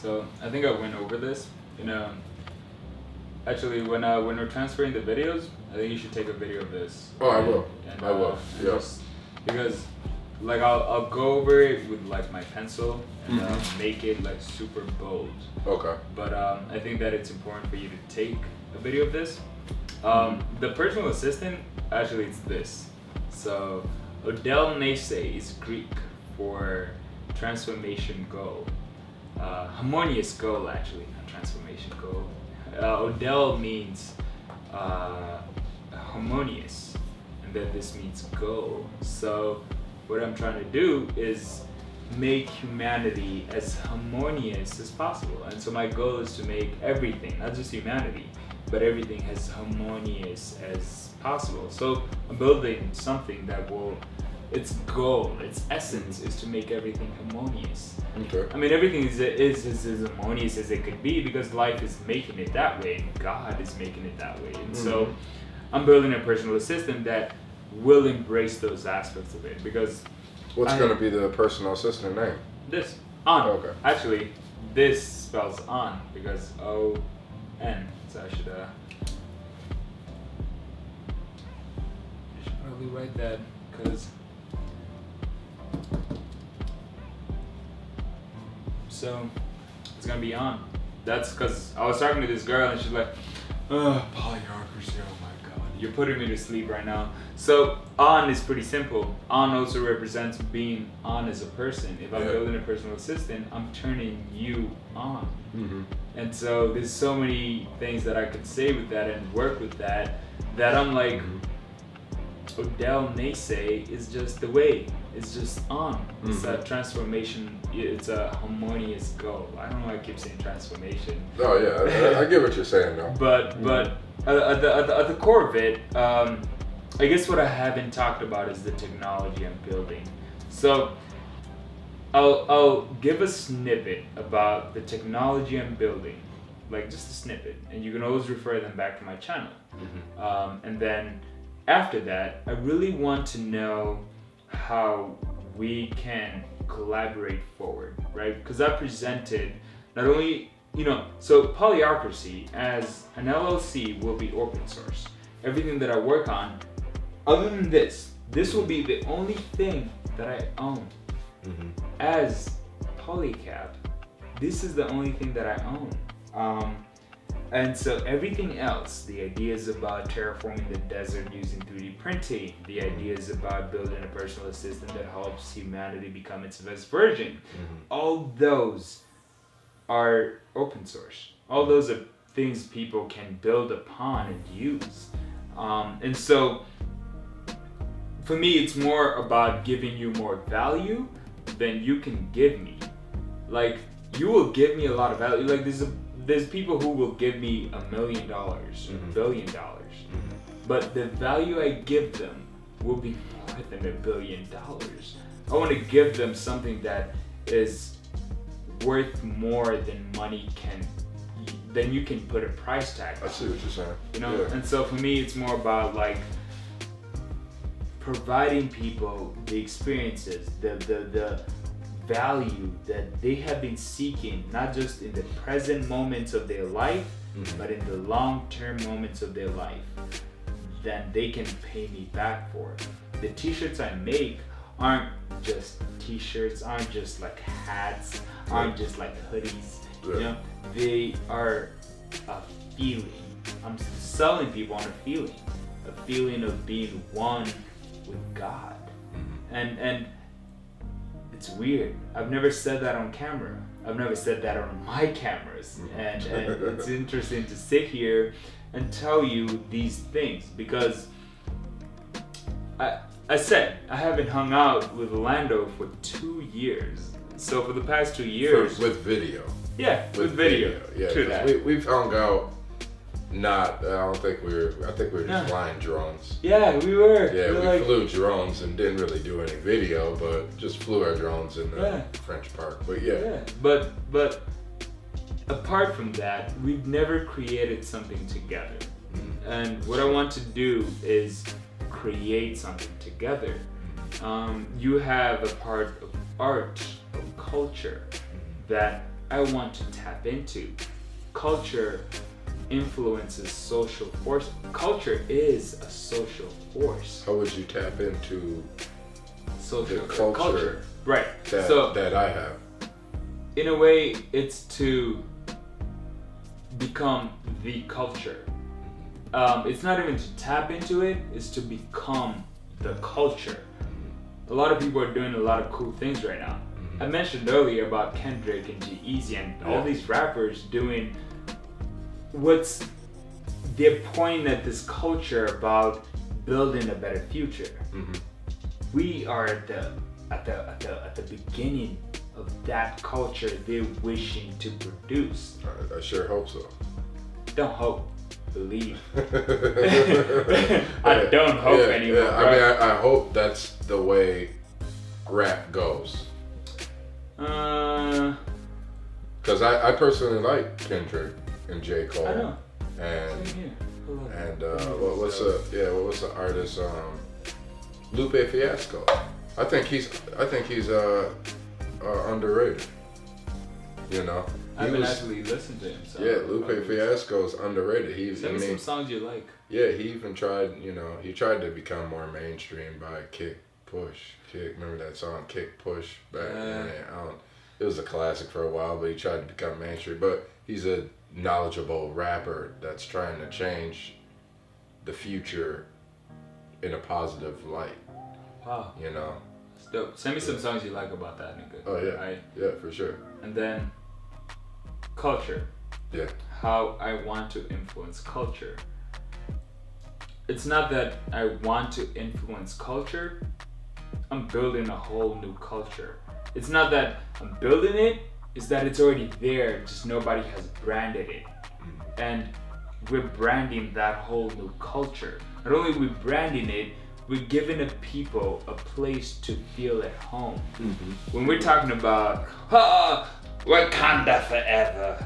So I think I went over this. Actually, when we're transferring the videos, I think you should take a video of this. Oh, I will. And, I will. Yeah. Because, like, I'll go over it with like my pencil and make it like super bold. Okay. But I think that it's important for you to take a video of this. The personal assistant, actually, it's this. So Odell Nase is Greek for transformation goal. Harmonious goal, actually, not transformation goal. Odell means harmonious, and then this means goal. So what I'm trying to do is make humanity as harmonious as possible. And so my goal is to make everything, not just humanity, but everything as harmonious as possible. So I'm building something that will, its goal, its essence is to make everything harmonious. Okay. I mean, everything is as harmonious as it could be because life is making it that way and God is making it that way. And so I'm building a personal assistant that will embrace those aspects of it because what's going to be the personal assistant name? This. On. Okay. Actually, this spells on because O-N. So I should probably write that because so it's gonna be on. That's because I was talking to this girl and she's like, polyarchers, oh my god, you're putting me to sleep right now. So on is pretty simple. On also represents being on as a person. If I'm building a personal assistant, I'm turning you on. And so there's so many things that I could say with that and work with that I'm like, Odell Nase is just the way. It's just on. It's a transformation. It's a harmonious goal. I don't know why I keep saying transformation. Oh yeah, I get what you're saying though. But at the core of it, I guess what I haven't talked about is the technology I'm building. So I'll give a snippet about the technology I'm building, like just a snippet, and you can always refer them back to my channel. And then after that, I really want to know how we can collaborate forward, right? Because I presented not only, so Polyarchy as an LLC will be open source. Everything that I work on, other than this will be the only thing that I own. As Polycap, this is the only thing that I own. And so everything else, the ideas about terraforming the desert using 3D printing, the ideas about building a personal assistant that helps humanity become its best version, all those are open source. All those are things people can build upon and use. And so for me, it's more about giving you more value than you can give me. Like, you will give me a lot of value. Like, there's people who will give me $1 million, $1 billion, but the value I give them will be more than $1 billion. I want to give them something that is worth more than money than you can put a price tag on. I see what you're saying. Yeah. And so for me, it's more about like providing people the experiences, the value that they have been seeking, not just in the present moments of their life, but in the long-term moments of their life, then they can pay me back for. The t-shirts I make aren't just t-shirts, aren't just like hats, aren't just like hoodies. They are a feeling. I'm selling people on a feeling of being one with God. And it's weird. I've never said that on camera. I've never said that on my cameras. And it's interesting to sit here and tell you these things because I said I haven't hung out with Orlando for 2 years. So for the past 2 years... With video. Yeah, with video. Yeah, true that. We've hung out. I think we were just flying drones. Yeah, we were. Yeah, we flew drones and didn't really do any video, but just flew our drones in the French Park. But yeah. But apart from that, we've never created something together. And what I want to do is create something together. You have a part of art, of culture, that I want to tap into. Culture influences social force. Culture is a social force. How would you tap into Social the culture right? that I have? In a way, it's to become the culture. It's not even to tap into it, it's to become the culture. A lot of people are doing a lot of cool things right now. I mentioned earlier about Kendrick and G-Eazy and all these rappers doing they're pointing at this culture about building a better future. We are at the beginning of that culture they're wishing to produce. I sure hope so. Don't hope, believe. I don't hope anymore. Yeah. I mean, I hope that's the way rap goes. Because I personally like Kendrick and J. Cole. I know. And Same here. what was the artist? Lupe Fiasco. I think he's underrated. You know. I haven't actually listened to him. So Lupe Fiasco is underrated. Send me some songs you like. Yeah, he even tried. He tried to become more mainstream by Kick. Remember that song Kick Push back then? It was a classic for a while, but he tried to become mainstream. But he's a knowledgeable rapper that's trying to change the future in a positive light. Wow. You know? It's dope. Send me some songs you like about that nigga. Oh yeah. Yeah, for sure. And then culture. Yeah. How I want to influence culture. It's not that I want to influence culture. I'm building a whole new culture. It's not that I'm building it, it's that it's already there, just nobody has branded it. And we're branding that whole new culture. Not only are we branding it, we're giving the people a place to feel at home. When we're talking about, Wakanda forever.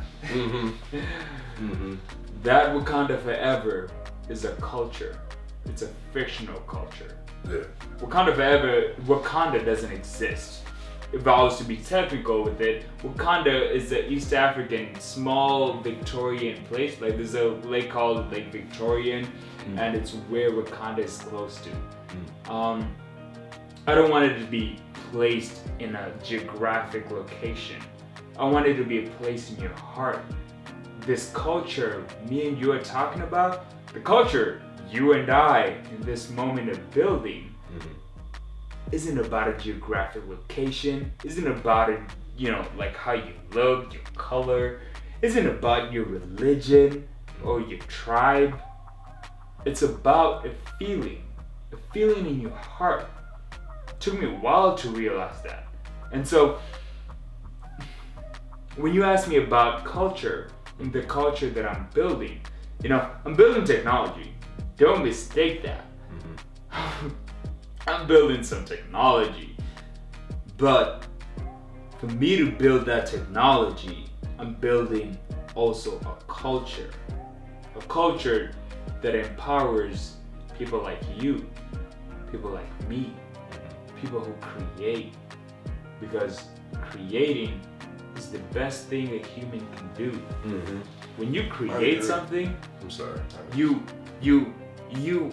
That Wakanda forever is a culture. It's a fictional culture. Yeah. Wakanda doesn't exist. If I was to be technical with it, Wakanda is an East African small Victorian place. Like there's a lake called Lake Victorian, and it's where Wakanda is close to. I don't want it to be placed in a geographic location. I want it to be a place in your heart. This culture me and you are talking about, the culture you and I in this moment of building, isn't about a geographic location, isn't about it, like how you look, your color, isn't about your religion or your tribe. It's about a feeling in your heart. It took me a while to realize that. And so, when you ask me about culture, and the culture that I'm building, I'm building technology. Don't mistake that. I'm building some technology, but for me to build that technology, I'm building also a culture that empowers people like you, people like me, people who create, because creating is the best thing a human can do. When you create something, I'm sorry. you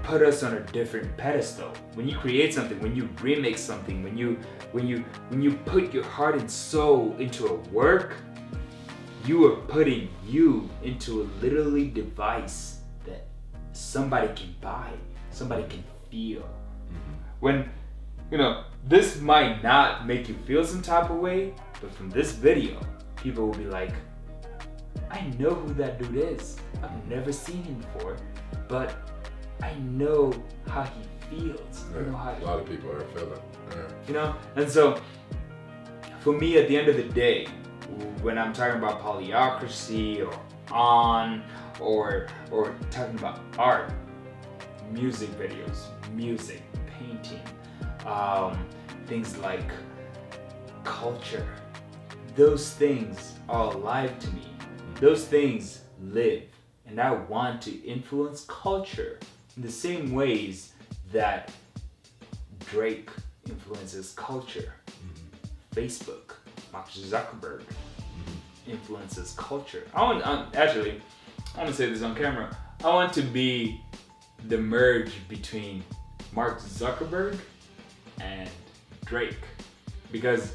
put us on a different pedestal. When you create something, when you remix something, when you put your heart and soul into a work, you are putting you into a literally device that somebody can buy, somebody can feel. When this might not make you feel some type of way, but from this video, people will be like, I know who that dude is. I've never seen him before, but I know how he feels. Yeah, I know how a lot of people are feeling. And so for me, at the end of the day, when I'm talking about polyocracy or talking about art, music videos, music, painting, things like culture, those things are alive to me. Those things live, and I want to influence culture in the same ways that Drake influences culture. Facebook, Mark Zuckerberg influences culture. I want to say this on camera. I want to be the merge between Mark Zuckerberg and Drake, because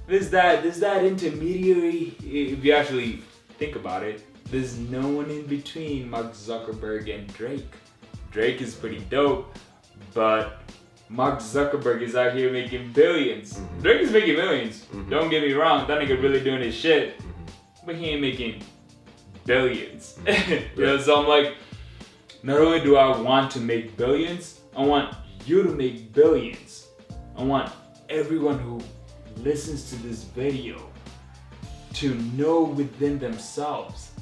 there's that intermediary. If you actually think about it, there's no one in between Mark Zuckerberg and Drake. Drake is pretty dope, but Mark Zuckerberg is out here making billions. Mm-hmm. Drake is making millions. Mm-hmm. Don't get me wrong, that nigga really doing his shit, but he ain't making billions. You know, so I'm like, not only do I want to make billions, I want you to make billions. I want everyone who listens to this video to know within themselves,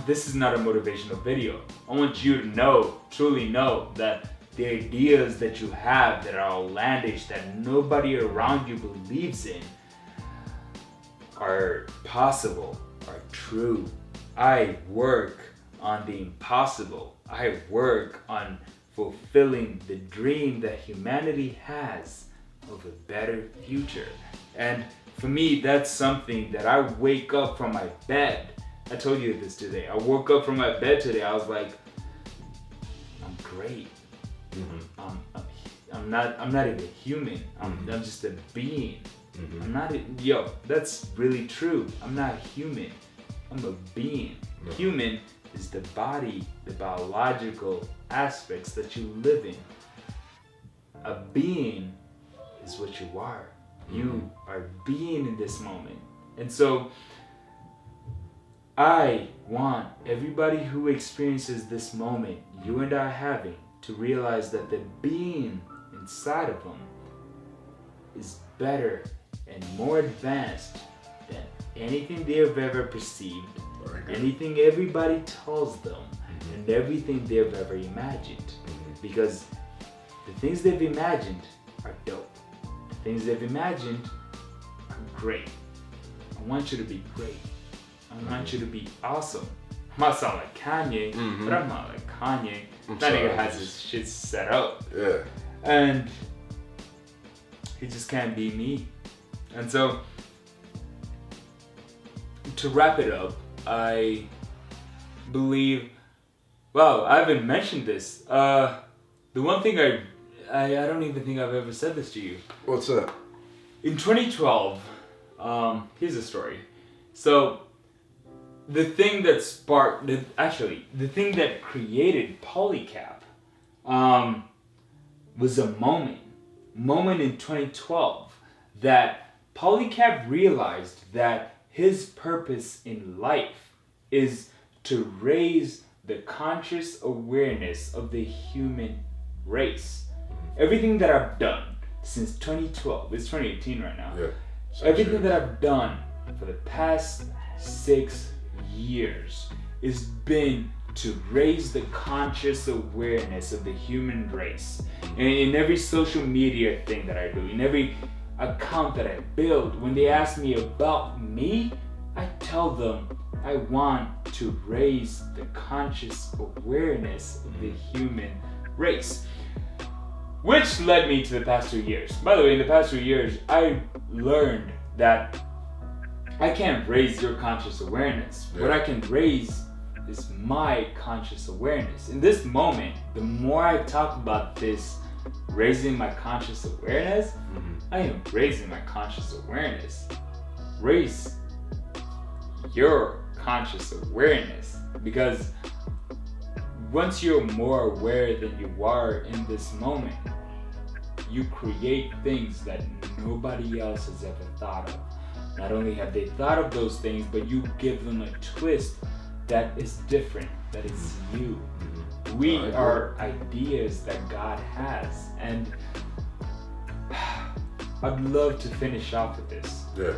this is not a motivational video. I want you to know, truly know, that the ideas that you have that are outlandish, that nobody around you believes in, are possible, are true. I work on the impossible. I work on fulfilling the dream that humanity has of a better future. And for me, that's something that I wake up from my bed. I told you this today. I woke up from my bed today. I was like, I'm great. Mm-hmm. I'm not even human. I'm just a being. Mm-hmm. I'm not. That's really true. I'm not human. I'm a being. No. Human is the body, the biological aspects that you live in. A being is what you are. You are being in this moment. And so I want everybody who experiences this moment you and I having to realize that the being inside of them is better and more advanced than anything they have ever perceived, anything everybody tells them, and everything they've ever imagined. Because the things they've imagined are dope. The things they've imagined are great. I want you to be great. I want you to be awesome. I might sound like Kanye, but I'm not like Kanye. That nigga has his shit set up. Yeah. And he just can't be me. And so, to wrap it up, I believe, well, I haven't mentioned this. The one thing I don't even think I've ever said this to you. What's that? In 2012, here's a story. So, the thing that sparked, the thing that created Polycap was a moment in 2012 that Polycap realized that his purpose in life is to raise the conscious awareness of the human race. Everything that I've done since 2012, it's 2018 right now. Yeah. Everything that I've done for the past 6 years has been to raise the conscious awareness of the human race. And in every social media thing that I do, in every account that I build, when they ask me about me, I tell them I want to raise the conscious awareness of the human race. Which led me to the past 2 years. By the way, in the past 2 years, I learned that I can't raise your conscious awareness. Yeah. What I can raise is my conscious awareness. In this moment, the more I talk about this, raising my conscious awareness, I am raising my conscious awareness. Raise your conscious awareness. Because once you're more aware than you are in this moment, you create things that nobody else has ever thought of. Not only have they thought of those things, but you give them a twist that is different, that is you. We are ideas that God has. And I'd love to finish off with this. Yeah.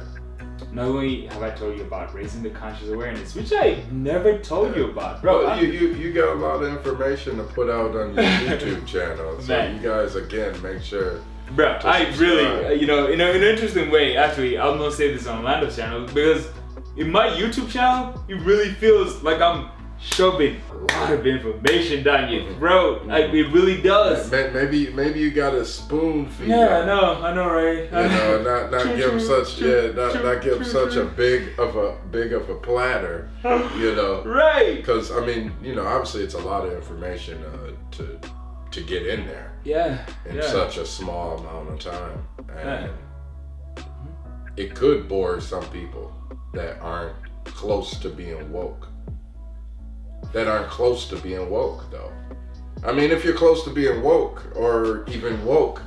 Not only have I told you about raising the conscious awareness, which I never told you about, bro. Well, you got a lot of information to put out on your YouTube channel, so you guys again make sure. Bro, I really, in an interesting way, actually, I'm gonna say this on Orlando's channel because in my YouTube channel, it really feels like I'm shoving a lot of information down your throat. Like, it really does. Maybe you got a spoon feed. Yeah, I know, right? You know, not give them such not give them such a big of a platter. You know, right? Because I mean, you know, obviously it's a lot of information to get in there. Yeah. In such a small amount of time, and it could bore some people that aren't close to being woke. That aren't close to being woke, though. I mean, if you're close to being woke or even woke,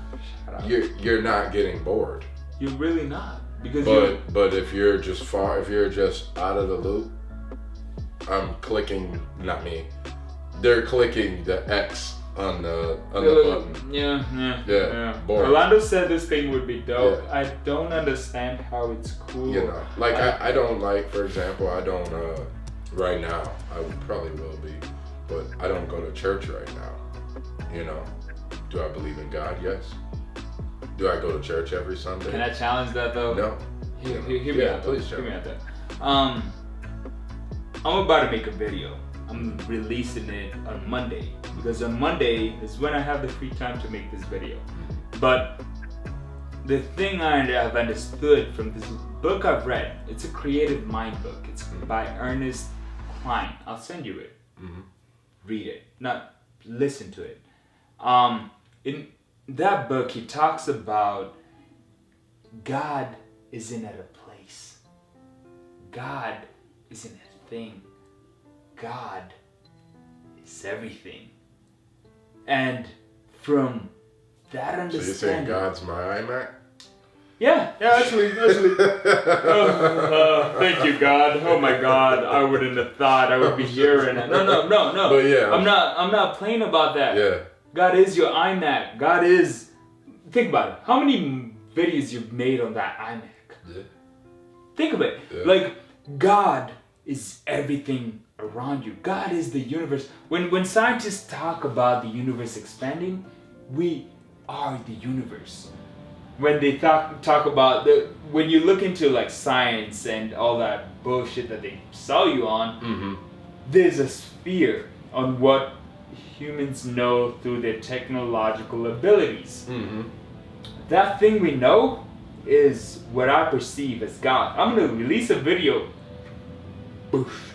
you're not getting bored. You're really not, because but if you're just out of the loop, they're clicking the X on the button. Yeah. Bored. Orlando said this thing would be dope. Yeah. I don't understand how it's cool. You know, like I don't like, for example, I don't. Right now, I probably will be, but I don't go to church right now. You know, do I believe in God? Yes. Do I go to church every Sunday? Can I challenge that though? No. Hear me out. Please hear me out there. I'm about to make a video. I'm releasing it on Monday, because on Monday is when I have the free time to make this video. But the thing I have understood from this book I've read, it's a creative mind book. It's by Ernest Klein. I'll send you it. Read it, not listen to it. In that book, he talks about God isn't at a place. God isn't a thing. God is everything. And from that understanding... So you're saying God's my iMac? Yeah, actually. Thank you, God. Oh my God, I wouldn't have thought I would be here. And no. But yeah, I'm not playing about that. Yeah. God is your iMac. God is. Think about it. How many videos you've made on that iMac? Yeah. Think of it. Yeah. Like, God is everything around you. God is the universe. When scientists talk about the universe expanding, we are the universe. When they talk about when you look into like science and all that bullshit that they sell you on, there's a sphere on what humans know through their technological abilities. That thing we know is what I perceive as God. I'm gonna release a video. Boof.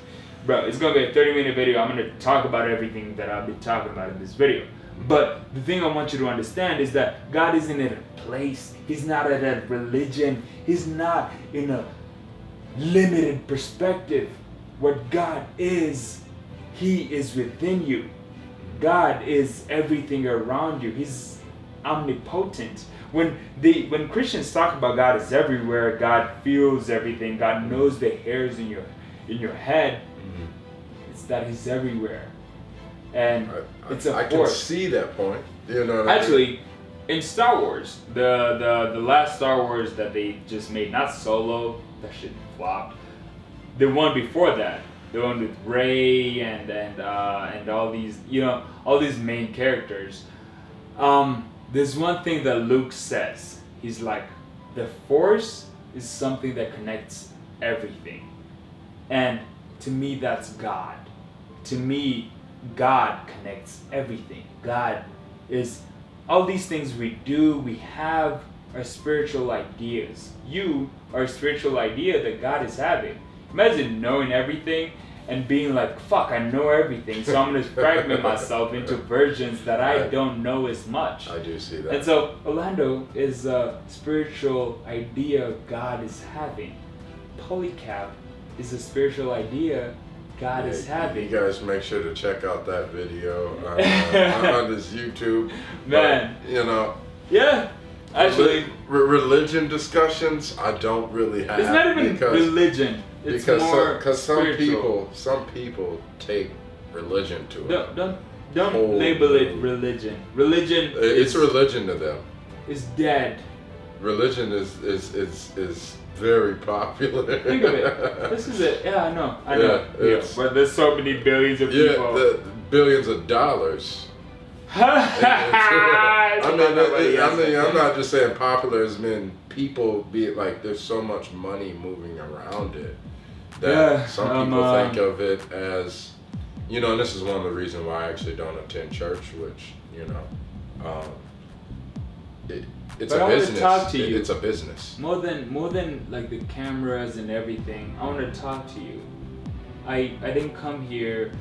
Bro, it's gonna be a 30-minute video. I'm gonna talk about everything that I've been talking about in this video. But the thing I want you to understand is that God isn't in a place. He's not at a religion. He's not in a limited perspective. What God is, He is within you. God is everything around you. He's omnipotent. When Christians talk about God is everywhere, God feels everything, God knows the hairs in your head, it's that He's everywhere. And it's a force. I can see that point. You know what Actually, I mean? in Star Wars, the last Star Wars that they just made, not Solo, that shit flopped. The one before that, the one with Rey and all these, all these main characters. There's one thing that Luke says. He's like, the Force is something that connects everything. And to me, that's God. To me, God connects everything. God is all these things we do, we have are spiritual ideas. You are a spiritual idea that God is having. Imagine knowing everything and being like, fuck, I know everything, so I'm going to fragment myself into versions that I don't know as much. I do see that. And so Orlando is a spiritual idea God is having. Polycap is a spiritual idea God is having. You guys make sure to check out that video on this YouTube. Man. Yeah. Actually. Religion discussions, I don't really have. It's not even religion. It's because spiritual. some people take religion to it. Don't label it religion. Religion it's religion to them. Is dead. Religion is very popular. Think of it. This is it. Yeah, I know. But there's so many billions of people. Yeah, billions of dollars. I'm not just saying popular as in people be like there's so much money moving around it that some people think of it as You know, and this is one of the reasons why I actually don't attend church, which, you know, it's But a I wanna business. talk to you. It's a business. More than like the cameras and everything, I want to talk to you. I didn't come here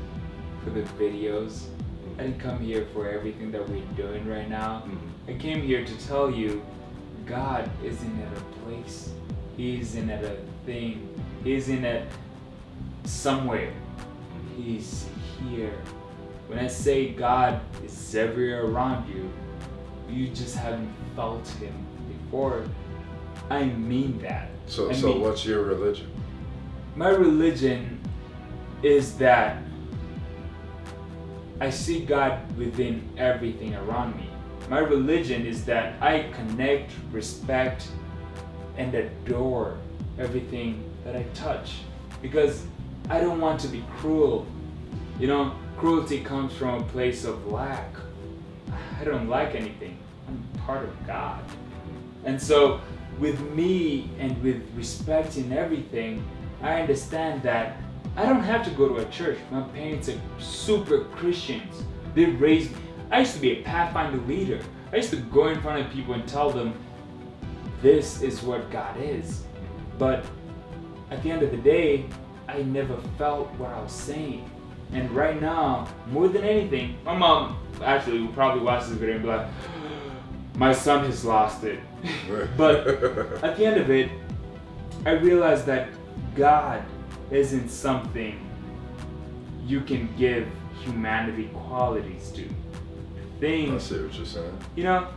for the videos. I didn't come here for everything that we're doing right now. I came here to tell you God isn't at a place. He isn't at a thing. He isn't at somewhere. He's here. When I say God is everywhere around you, you just haven't felt him before. I mean that. So I mean, what's your religion? my religion is that I see God within everything around me. My religion is that I connect, respect, and adore everything that I touch. Because I don't want to be cruel. You know, cruelty comes from a place of lack. I don't like anything. I'm part of God. And so with me and with respecting everything, I understand that I don't have to go to a church. My parents are super Christians. They raised me. I used to be a Pathfinder leader. I used to go in front of people and tell them, this is what God is. But at the end of the day, I never felt what I was saying. And right now, more than anything, my mom actually will probably watch this video and be like, my son has lost it. But at the end of it, I realized that God isn't something you can give humanity qualities to. I see what you're saying. You know,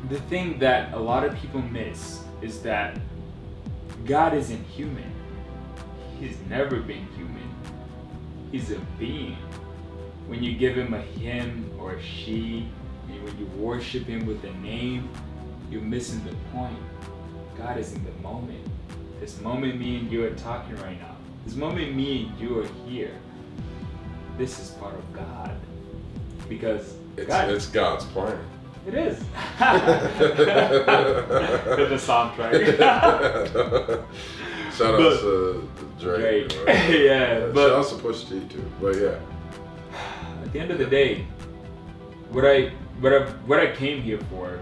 the thing that a lot of people miss is that God isn't human. He's never been human. He's a being. When you give him a him or a she, and when you worship him with a name, you're missing the point. God is in the moment. This moment me and you are talking right now. This moment me and you are here. This is part of God. Because it's God's plan. It is. For the soundtrack. Shout out to Drake. Yeah, but shout out to Push T too. But yeah. At the end of the day, what I came here for,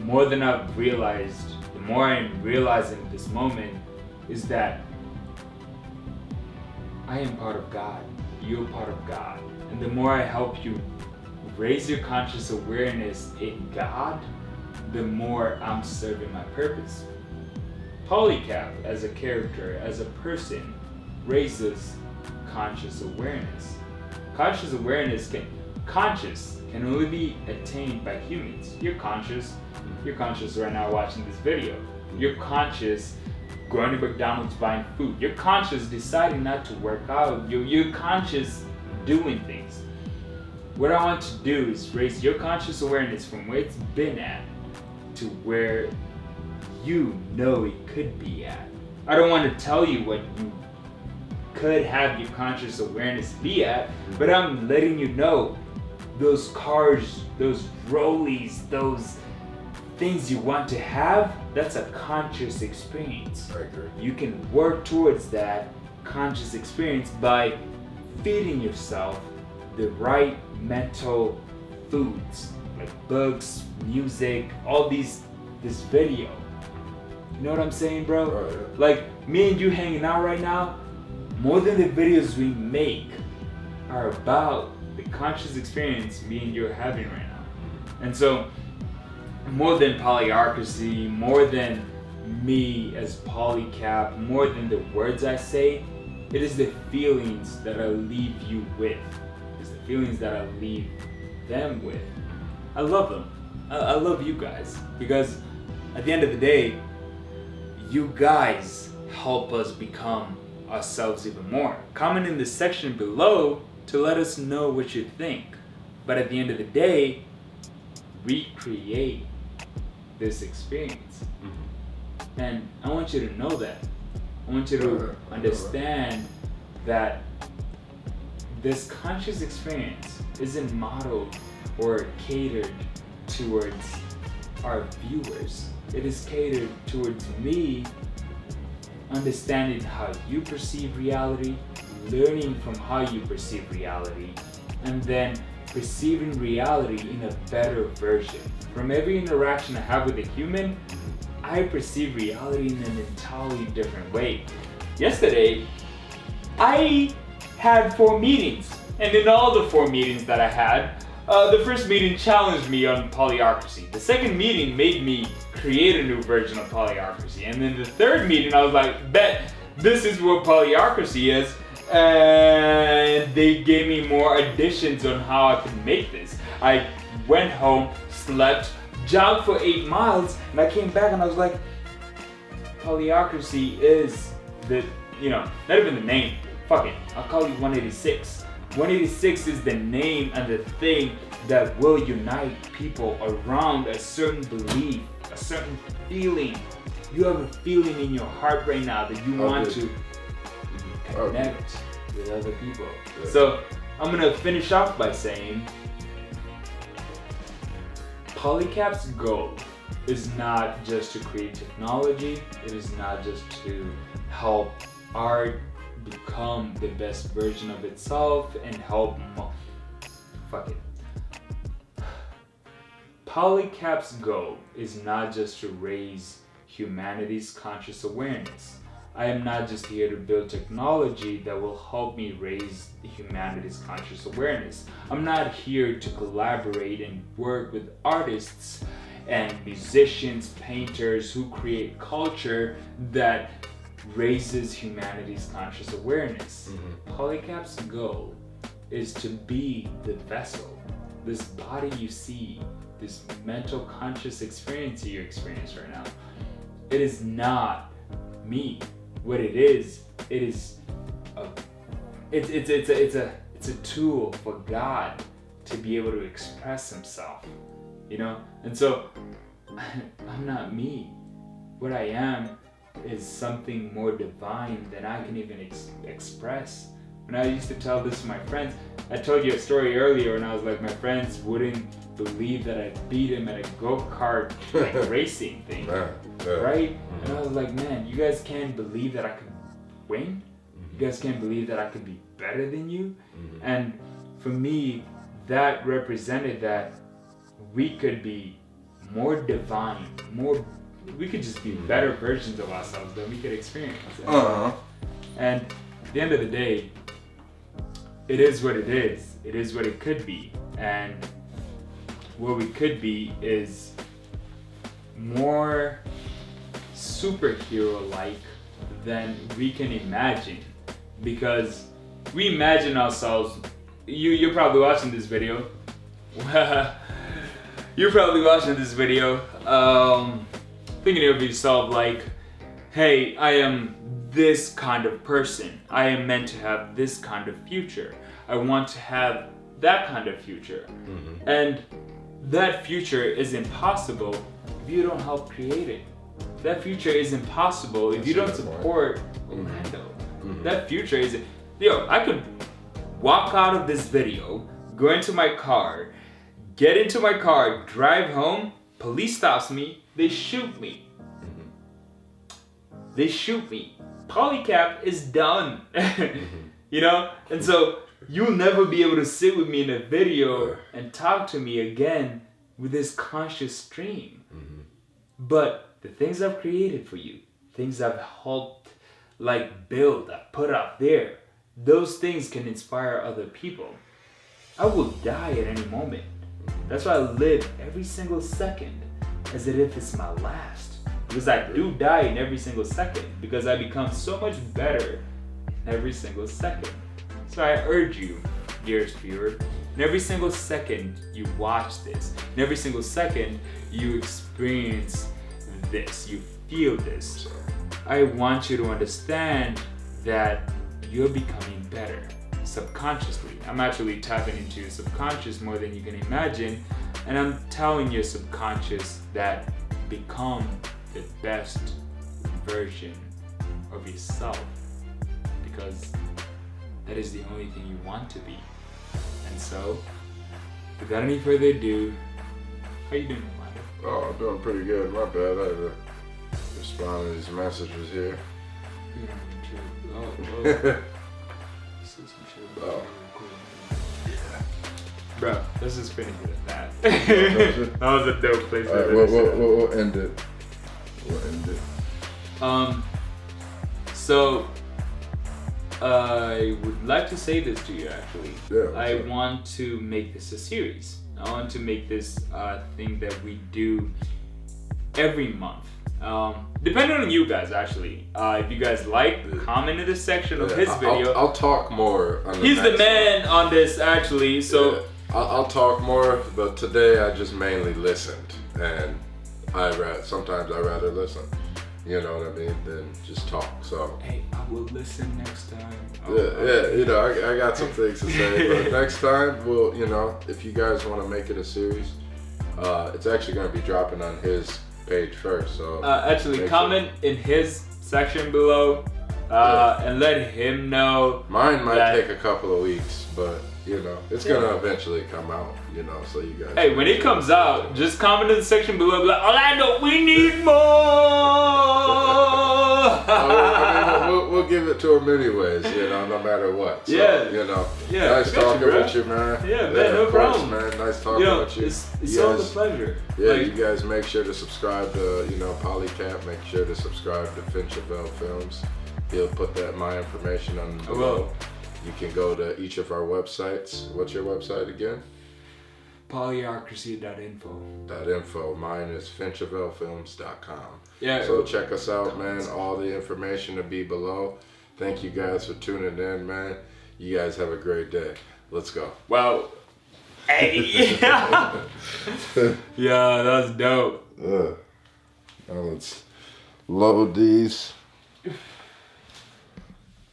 more than I've realized, the more I'm realizing this moment, is that I am part of God. You're part of God. And the more I help you raise your conscious awareness in God, the more I'm serving my purpose. Polycap, as a character, as a person, raises conscious awareness. Conscious awareness can only be attained by humans. You're conscious right now watching this video. You're conscious going to McDonald's buying food. You're conscious deciding not to work out. You're conscious doing things. What I want to do is raise your conscious awareness from where it's been at to where you know it could be at. I don't want to tell you what you could have your conscious awareness be at, but I'm letting you know those cars, those rollies, those things you want to have, that's a conscious experience. I agree. You can work towards that conscious experience by feeding yourself the right mental foods, like books, music, all this video. You know what I'm saying, bro? Oh, yeah. Like me and you hanging out right now, more than the videos we make are about the conscious experience me and you are having right now. And so, more than polyarchy, more than me as Polycap, more than the words I say, it is the feelings that I leave you with. It's the feelings that I leave them with. I love them. I love you guys, because at the end of the day, you guys help us become ourselves even more. Comment in the section below to let us know what you think. But at the end of the day, recreate this experience. And I want you to know that. I want you to understand that this conscious experience isn't modeled or catered towards our viewers. It is catered towards me understanding how you perceive reality, learning from how you perceive reality, and then perceiving reality in a better version. From every interaction I have with a human, I perceive reality in an entirely different way. Yesterday, I had 4 meetings, and in all the 4 meetings that I had, the first meeting challenged me on polyarchy. The second meeting made me create a new version of polyarchy. And then the third meeting, I was like, bet this is what polyarchy is. And they gave me more additions on how I could make this. I went home, slept, jogged for 8 miles, and I came back and I was like, polyarchy is the, not even the name. Fuck it, I'll call you 186. 186 is the name and the thing that will unite people around a certain belief, a certain feeling. You have a feeling in your heart right now that you want to connect with other people. Yeah. So I'm gonna finish off by saying Polycap's goal is not just to create technology, it is not just to help art become the best version of itself and help Polycap's goal is not just to raise humanity's conscious awareness. I am not just here to build technology that will help me raise humanity's conscious awareness. I'm not here to collaborate and work with artists and musicians, painters who create culture that raises humanity's conscious awareness. Polycap's goal is to be the vessel, this body you see, this mental conscious experience you experience right now. It is not me. What it is it's a tool for God to be able to express himself, And so I'm not me. What I am is something more divine than I can even express. When I used to tell this to my friends, I told you a story earlier and I was like, my friends wouldn't believe that I beat him at a go-kart racing thing, right? And I was like, man, you guys can't believe that I could win? You guys can't believe that I could be better than you? And for me, that represented that we could be more divine, we could just be better versions of ourselves than we could experience. And at the end of the day, it is what it is. It is what it could be. And what we could be is more superhero-like than we can imagine. Because we imagine ourselves, you're probably watching this video. You're probably watching this video thinking of yourself like, hey, I am this kind of person. I am meant to have this kind of future. I want to have that kind of future. And that future is impossible if you don't help create it. That future is impossible if you don't support Orlando. That future is, I could walk out of this video, go into my car, get into my car, drive home, police stops me, they shoot me. They shoot me. Polycap is done. And so you'll never be able to sit with me in a video and talk to me again with this conscious stream. But the things I've created for you, things I've helped build, I put out there, those things can inspire other people. I will die at any moment. That's why I live every single second as if it's my last. Because I do die in every single second, because I become so much better in every single second. So I urge you, dearest viewer, in every single second you watch this, in every single second you experience this, you feel this, I want you to understand that you're becoming better subconsciously. I'm actually tapping into your subconscious more than you can imagine, and I'm telling your subconscious that become the best version of yourself, because that is the only thing you want to be. And so, without any further ado, how you doing, Orlando? Oh, I'm doing pretty good. My bad. I had to respond to these messages here. some shit. Oh. Bro, let's just finish it at that. That was a dope place to Alright, we'll end it. We'll end it. So I would like to say this to you actually. Yeah, I want to make this a series. I want to make this thing that we do every month. Depending on you guys actually. If you guys like, comment in the section of his video. I'll talk more on the He's the next man one. on this actually, so yeah, I'll talk more, but today I just mainly listened, and sometimes I rather listen. You know what I mean? Than just talk. So hey, I will listen next time. yeah, you know, I got some things to say, but next time we'll, you know, if you guys want to make it a series, it's actually going to be dropping on his page first. So actually, comment in his section below, and let him know. Mine might take a couple of weeks, but you know, it's gonna eventually come out. You know, so you guys. Hey, when it comes out, just comment in the section below. Be like, Orlando, we need more. I mean, we'll give it to him anyways. You know, no matter what. So, Yeah. You know. Yeah. Nice talking bro. with you, man. Yeah, man. No of course, problem, man. Nice talking with you. It's always a pleasure. Yeah, you guys make sure to subscribe to, you know, Polycap. Make sure to subscribe to Finchiavell Films. He'll put my information on below. You can go to each of our websites. What's your website again? Polyocracy.info. Mine is finchiavellfilms.com. Yeah. So check us out, man. All the information will be below. Thank you guys for tuning in, man. You guys have a great day. Let's go. Well, hey. Yeah, that was dope. Now let's load these.